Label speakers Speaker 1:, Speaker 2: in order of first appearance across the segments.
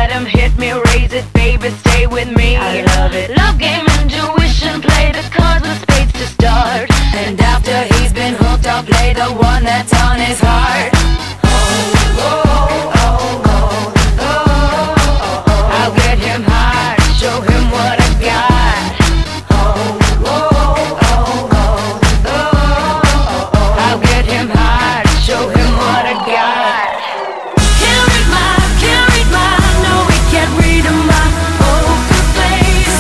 Speaker 1: let him hit me, raise it, baby, stay with me. I love it. Love game, intuition, play the cards with spades to start. And after he's been hooked, I'll play the one that's on his heart. I'll get him hard, show him what I got. I'll get him hard, show him what I got. Can't read my, no, we can't read my poker face.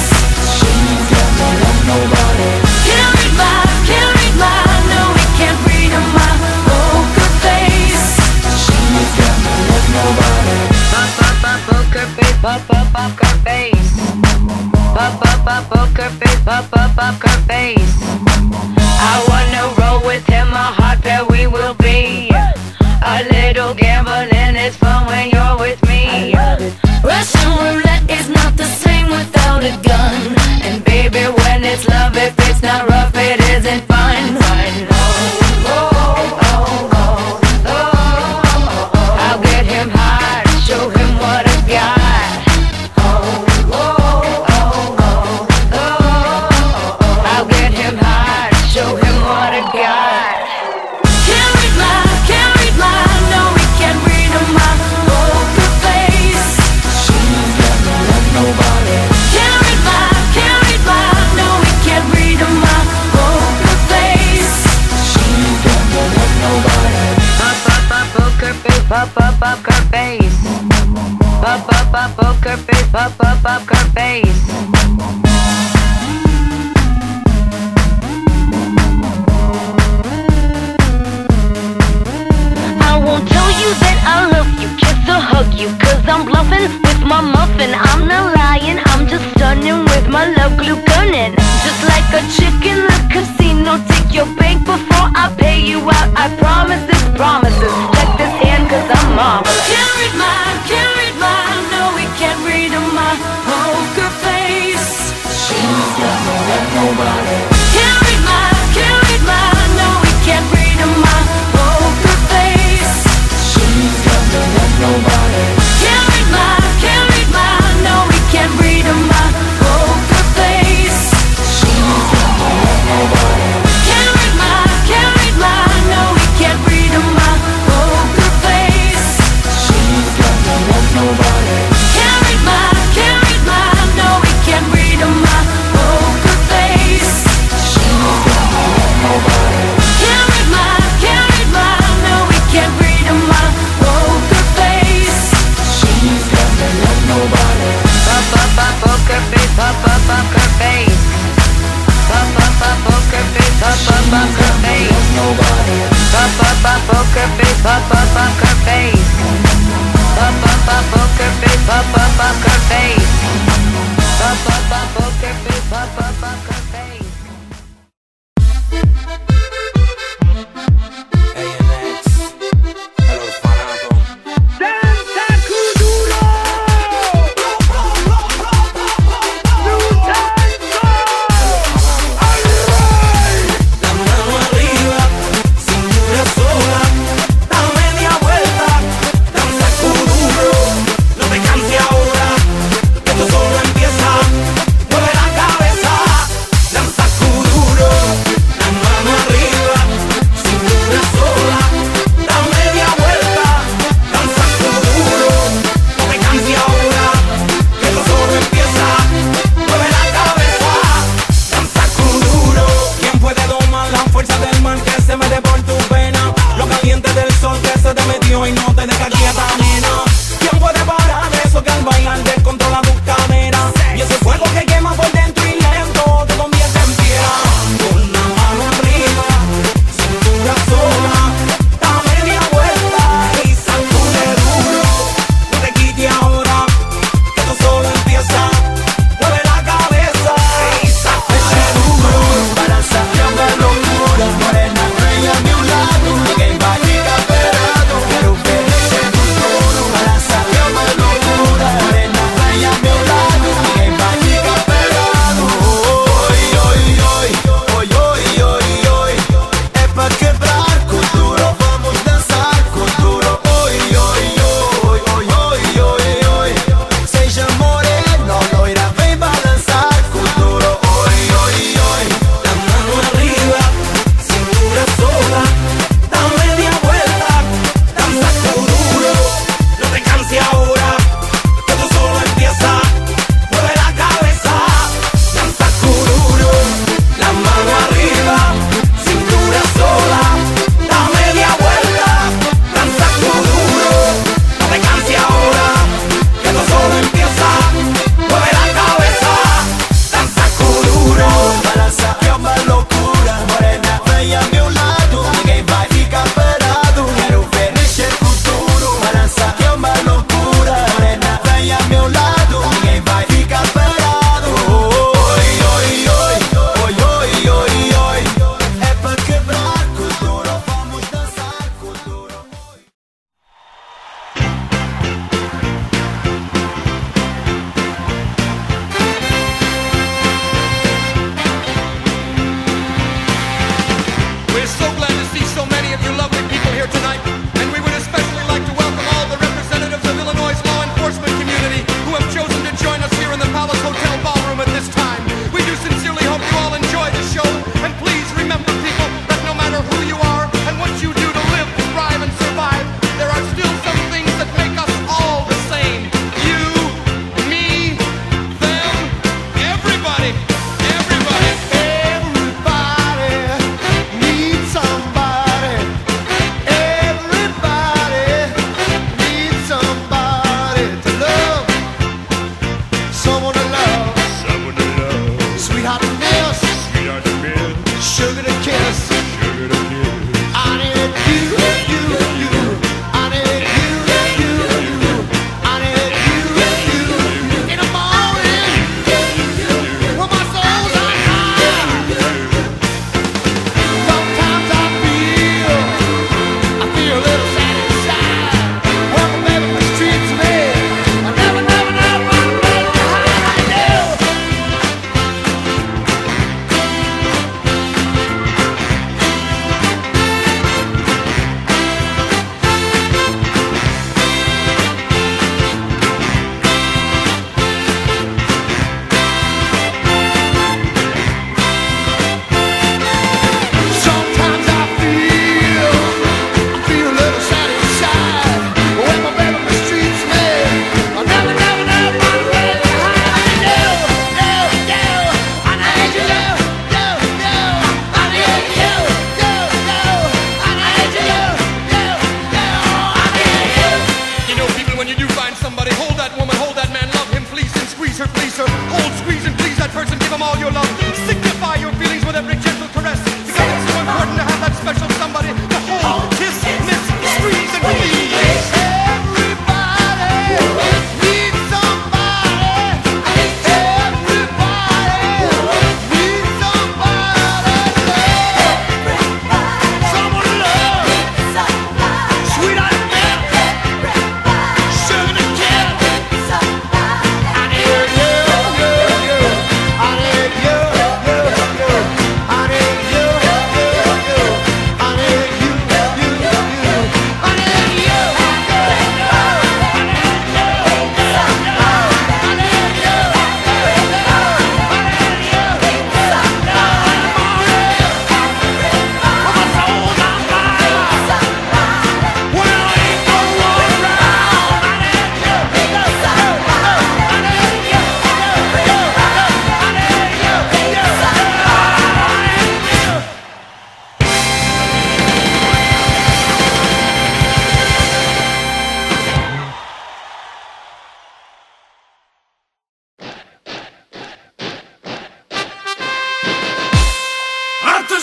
Speaker 1: She's got me like nobody. Can't read my, no, we can't read my poker face. She's got me like nobody. Poker face, poker face. Poker face, poker face. I wanna roll with him, a hot pair we will be. A little gambling is fun when you're with me. Russian roulette is not the same without a gun. And baby, when it's love, if it's not rough, it isn't fun. I'll get him hard, show him what I got. I'll get him hard, show him what I got. Can't read my, no, we can't read my poker face. She's got me like nobody. Can't read my, no, we can't read my poker face. She's got me like nobody. Poker face, poker face. Poker face, poker face. I won't tell you that I love you, kiss or hug you, cause I'm bluffing with my muffin. I'm not lying, I'm just stunning with my love glue gunning. Just like a chick in the casino, take your bank before I pay you out. I promise this promises, check this hand cause I'm marvelous. Can't read my, no, we can't read my poker face. She's got me like nobody. Can't read my, no, we can't read my poker face. She's got me like nobody. Can't read my, no, we can't read my poker face. She's got me like nobody. Can't read my, no, we can't read my poker face. She's got me like nobody. Can't read my, no, we can't read my poker face. She's got me like nobody. Can't read my, no, we can't read my poker face. She's got me like nobody. Poker face, poker face. Poker face, poker face. Nobody. Poker face, poker face. Poker face, poker face. Poker face, poker face.
Speaker 2: Mueve la cabeza, danza kuduro.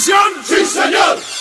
Speaker 2: ¡Sí, señor!